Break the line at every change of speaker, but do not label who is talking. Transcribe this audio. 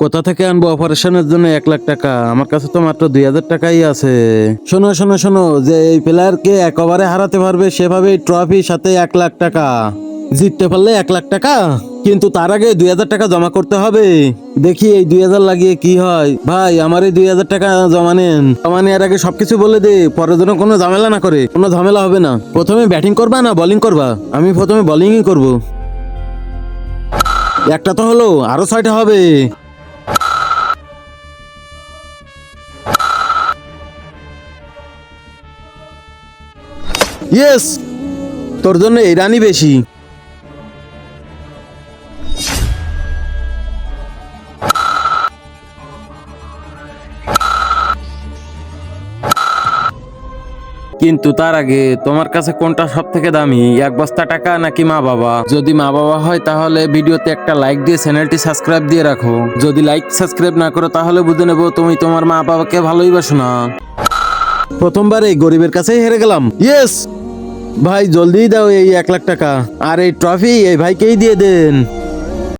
কোথা থেকে আনবো অপারেশনের জন্য 1 লাখ টাকা? আমার কাছে তো মাত্র 2,000 টাকাই আছে। শোনো শোনো শোনো, যে এই প্লেয়ারকে একবারে হারাতে পারবে সেভাবে ট্রফির সাথে 1 লাখ টাকা জিততে পারলে 1 লাখ টাকা, কিন্তু তার আগে 2,000 টাকা জমা করতে হবে। দেখি এই 2,000 লাগিয়ে কি হয়। ভাই আমার এই 2,000 টাকা জমা নেন। জমা নেওয়ার আগে সবকিছু বলে দে, পরের জন্য কোনো ঝামেলা না করে। কোনো ঝামেলা হবে না। প্রথমে ব্যাটিং করবা না বোলিং করবা? আমি প্রথমে বোলিংই করব। একটা তো হলো, আরো 6টা হবে। ইয়েস, তোর জন্য এই রানই বেশি। কিন্তু তার আগে তোমার কাছে কোনটা সব থেকে দামি, 1 বস্তা টাকা নাকি মা বাবা? যদি মা বাবা হয় তাহলে ভিডিওতে একটা লাইক দিয়ে চ্যানেলটি সাবস্ক্রাইব দিয়ে রাখো। যদি লাইক সাবস্ক্রাইব না করো তাহলে বুঝে নেবো তুমি তোমার মা বাবাকে ভালোই বাসো না। প্রথমবার এই গরিবের কাছেই হেরে গেলাম। ইয়েস ভাই, জলদি দাও এই 1 লাখ টাকা, আর এই ট্রফি এই ভাইকেই দিয়ে দেন।